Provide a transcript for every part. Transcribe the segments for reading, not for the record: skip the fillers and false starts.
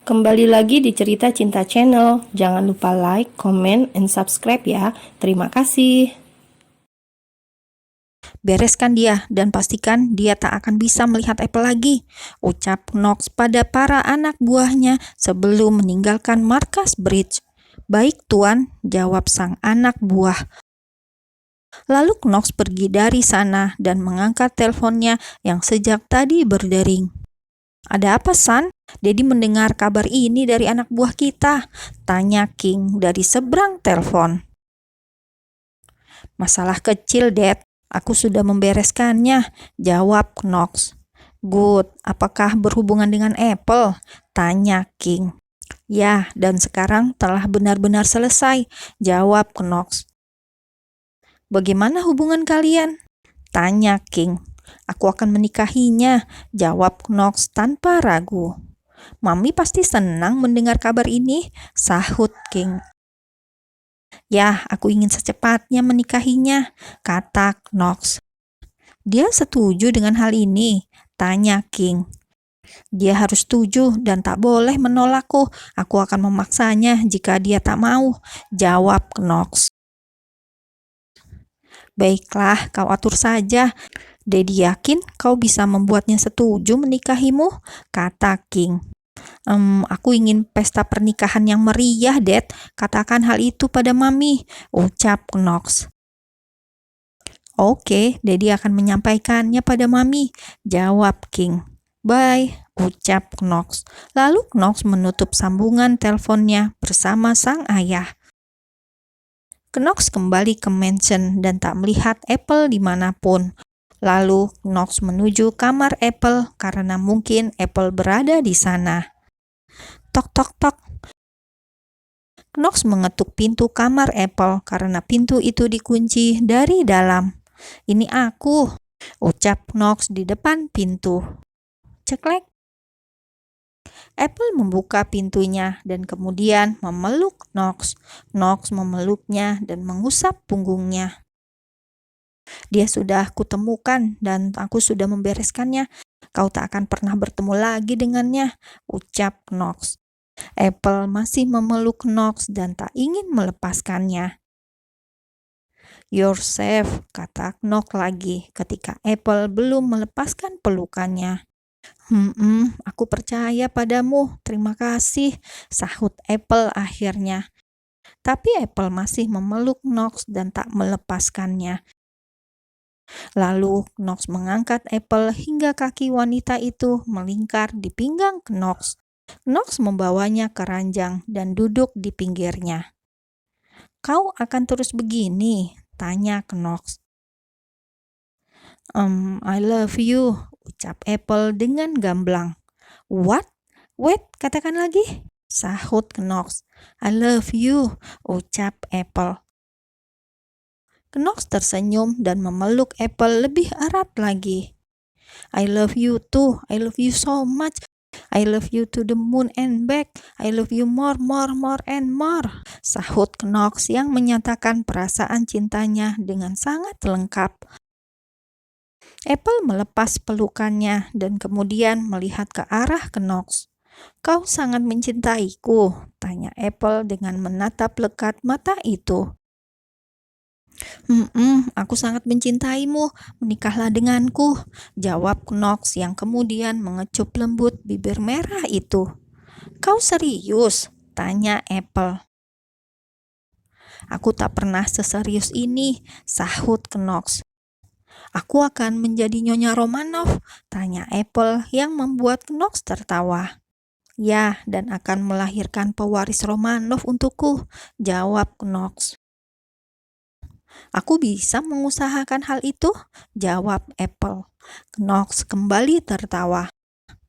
Kembali lagi di Cerita Cinta Channel. Jangan lupa like, comment, and subscribe ya. Terima kasih. Bereskan dia dan pastikan dia tak akan bisa melihat Apple lagi, ucap Knox pada para anak buahnya sebelum meninggalkan markas Bridge. Baik tuan, jawab sang anak buah. Lalu Knox pergi dari sana dan mengangkat teleponnya yang sejak tadi berdering. Ada apa, San? Dedi mendengar kabar ini dari anak buah kita, tanya King dari seberang telepon. Masalah kecil, Dad. Aku sudah membereskannya, jawab Knox. Good, apakah berhubungan dengan Apple? Tanya King. Ya, dan sekarang telah benar-benar selesai, jawab Knox. Bagaimana hubungan kalian? Tanya King. Aku akan menikahinya, jawab Knox tanpa ragu. Mami pasti senang mendengar kabar ini, sahut King. Ya, aku ingin secepatnya menikahinya, kata Knox. Dia setuju dengan hal ini, tanya King. Dia harus setuju dan tak boleh menolakku. Aku akan memaksanya jika dia tak mau, jawab Knox. Baiklah, kau atur saja. Dedi yakin kau bisa membuatnya setuju menikahimu, kata King. Aku ingin pesta pernikahan yang meriah, Dad. Katakan hal itu pada Mami, ucap Knox. Oke, Dedi akan menyampaikannya pada Mami, jawab King. Bye, ucap Knox. Lalu Knox menutup sambungan teleponnya bersama sang ayah. Knox kembali ke mansion dan tak melihat Apple dimanapun. Lalu Knox menuju kamar Apple karena mungkin Apple berada di sana. Tok tok tok. Knox mengetuk pintu kamar Apple karena pintu itu dikunci dari dalam. Ini aku, ucap Knox di depan pintu. Ceklek. Apple membuka pintunya dan kemudian memeluk Knox. Knox memeluknya dan mengusap punggungnya. Dia sudah kutemukan dan aku sudah membereskannya. Kau tak akan pernah bertemu lagi dengannya, ucap Knox. Apple masih memeluk Knox dan tak ingin melepaskannya. You're safe, kata Knox lagi ketika Apple belum melepaskan pelukannya. Aku percaya padamu, terima kasih, sahut Apple akhirnya. Tapi Apple masih memeluk Knox dan tak melepaskannya. Lalu Knox mengangkat Apple hingga kaki wanita itu melingkar di pinggang Knox. Knox membawanya ke ranjang dan duduk di pinggirnya. Kau akan terus begini? Tanya Knox. I love you, ucap Apple dengan gamblang. What? Wait, katakan lagi, sahut Knox. I love you, ucap Apple. Knox tersenyum dan memeluk Apple lebih erat lagi. I love you too, I love you so much. I love you to the moon and back. I love you more and more, sahut Knox yang menyatakan perasaan cintanya dengan sangat lengkap. Apple melepas pelukannya dan kemudian melihat ke arah Knox. Kau sangat mencintaiku, tanya Apple dengan menatap lekat mata itu. Aku sangat mencintaimu, menikahlah denganku, jawab Knox yang kemudian mengecup lembut bibir merah itu. Kau serius? Tanya Apple. Aku tak pernah seserius ini, sahut Knox. Aku akan menjadi Nyonya Romanov, tanya Apple yang membuat Knox tertawa. Ya, dan akan melahirkan pewaris Romanov untukku, jawab Knox. Aku bisa mengusahakan hal itu, jawab Apple. Knox kembali tertawa.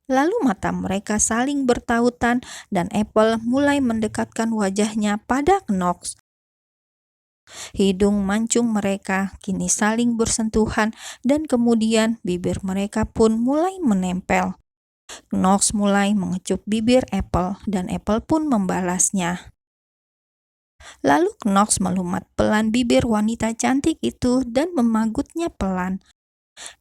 Lalu mata mereka saling bertautan dan Apple mulai mendekatkan wajahnya pada Knox. Hidung mancung mereka kini saling bersentuhan dan kemudian bibir mereka pun mulai menempel. Knox mulai mengecup bibir Apple dan Apple pun membalasnya. Lalu Knox melumat pelan bibir wanita cantik itu dan memagutnya pelan.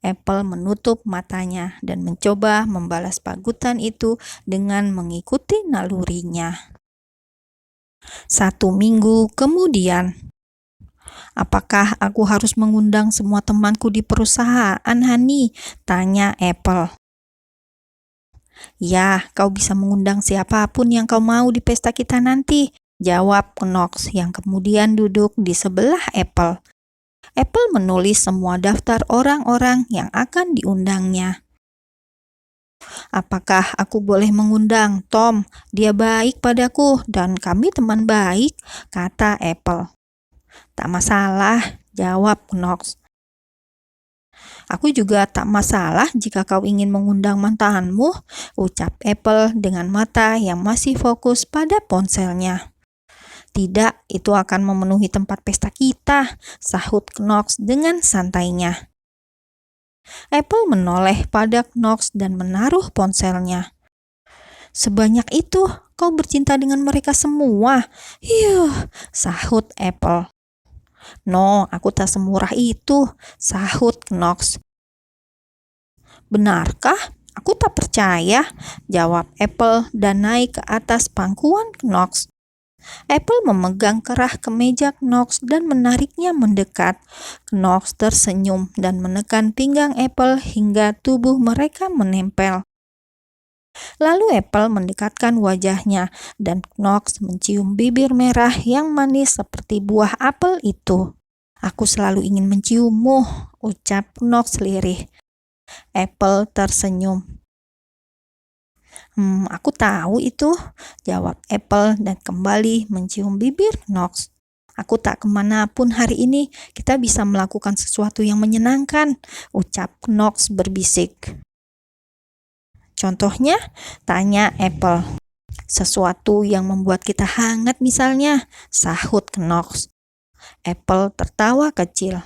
Apple menutup matanya dan mencoba membalas pagutan itu dengan mengikuti nalurinya. 1 minggu kemudian, apakah aku harus mengundang semua temanku di perusahaan, Hani? Tanya Apple. Ya, kau bisa mengundang siapapun yang kau mau di pesta kita nanti, jawab Knox yang kemudian duduk di sebelah Apple. Apple menulis semua daftar orang-orang yang akan diundangnya. Apakah aku boleh mengundang Tom? Dia baik padaku dan kami teman baik, kata Apple. Tak masalah, jawab Knox. Aku juga tak masalah jika kau ingin mengundang mantanmu, ucap Apple dengan mata yang masih fokus pada ponselnya. Tidak, itu akan memenuhi tempat pesta kita, sahut Knox dengan santainya. Apple menoleh pada Knox dan menaruh ponselnya. Sebanyak itu, kau bercinta dengan mereka semua. Yuh, sahut Apple. No, aku tak semurah itu, sahut Knox. Benarkah? Aku tak percaya, jawab Apple dan naik ke atas pangkuan Knox. Apple memegang kerah kemeja Knox dan menariknya mendekat. Knox tersenyum dan menekan pinggang Apple hingga tubuh mereka menempel. Lalu Apple mendekatkan wajahnya dan Knox mencium bibir merah yang manis seperti buah apel itu. Aku selalu ingin menciummu, ucap Knox lirih. Apple tersenyum. Aku tahu itu, jawab Apple dan kembali mencium bibir Knox. Aku tak kemanapun hari ini, kita bisa melakukan sesuatu yang menyenangkan, ucap Knox berbisik. Contohnya, tanya Apple. Sesuatu yang membuat kita hangat misalnya, sahut Knox. Apple tertawa kecil.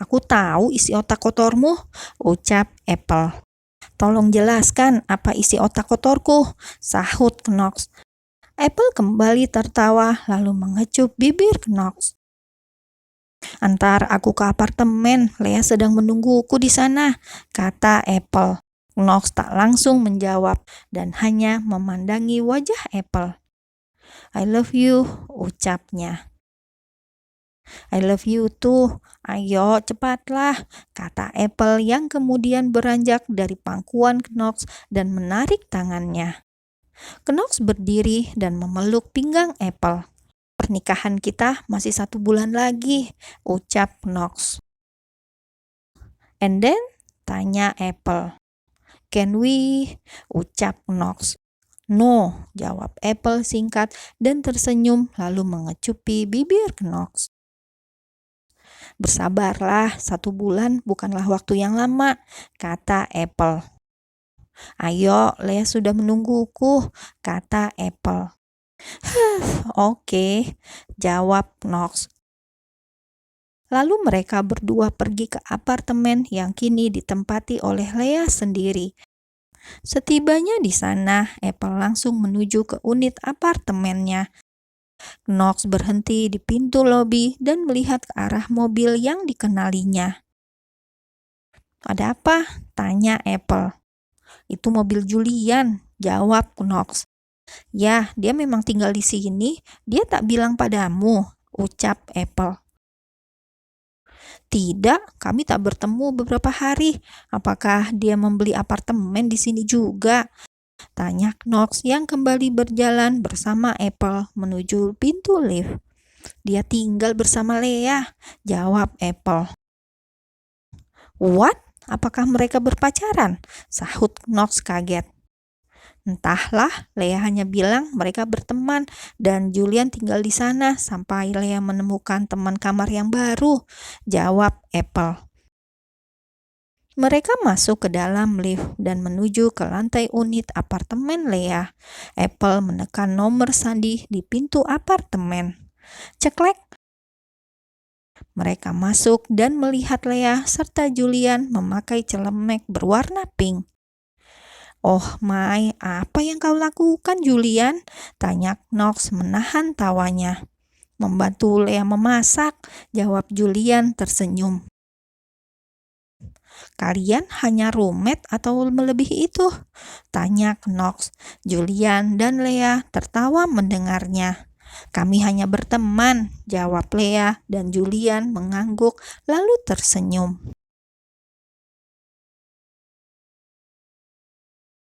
Aku tahu isi otak kotormu, ucap Apple. Tolong jelaskan apa isi otak kotorku, sahut Knox. Apple kembali tertawa lalu mengecup bibir Knox. Antar aku ke apartemen, Lea sedang menungguku di sana, kata Apple. Knox tak langsung menjawab dan hanya memandangi wajah Apple. I love you, ucapnya. I love you too. Ayo cepatlah, kata Apple yang kemudian beranjak dari pangkuan Knox dan menarik tangannya. Knox berdiri dan memeluk pinggang Apple. Pernikahan kita masih 1 bulan lagi, ucap Knox. And then? Tanya Apple. Can we? Ucap Knox. No, jawab Apple singkat dan tersenyum lalu mengecupi bibir Knox. Bersabarlah, 1 bulan bukanlah waktu yang lama, kata Apple. Ayo, Lea sudah menungguku, kata Apple. Oke, jawab Knox. Lalu mereka berdua pergi ke apartemen yang kini ditempati oleh Lea sendiri. Setibanya di sana, Apple langsung menuju ke unit apartemennya. Knox berhenti di pintu lobi dan melihat ke arah mobil yang dikenalinya. Ada apa? Tanya Apple. Itu mobil Julian, jawab Knox. Ya, dia memang tinggal di sini. Dia tak bilang padamu, ucap Apple. Tidak, kami tak bertemu beberapa hari. Apakah dia membeli apartemen di sini juga? Tanya Knox yang kembali berjalan bersama Apple menuju pintu lift. Dia tinggal bersama Lea, jawab Apple. What? Apakah mereka berpacaran? Sahut Knox kaget. Entahlah, Lea hanya bilang mereka berteman dan Julian tinggal di sana sampai Lea menemukan teman kamar yang baru, jawab Apple. Mereka masuk ke dalam lift dan menuju ke lantai unit apartemen Lea. Apple menekan nomor sandi di pintu apartemen. Ceklek. Mereka masuk dan melihat Lea serta Julian memakai celemek berwarna pink. Oh my, apa yang kau lakukan Julian? Tanya Knox menahan tawanya. Membantu Lea memasak, jawab Julian tersenyum. Kalian hanya roommate atau melebihi itu? Tanya Knox. Julian dan Lea tertawa mendengarnya. Kami hanya berteman, jawab Lea, dan Julian mengangguk lalu tersenyum.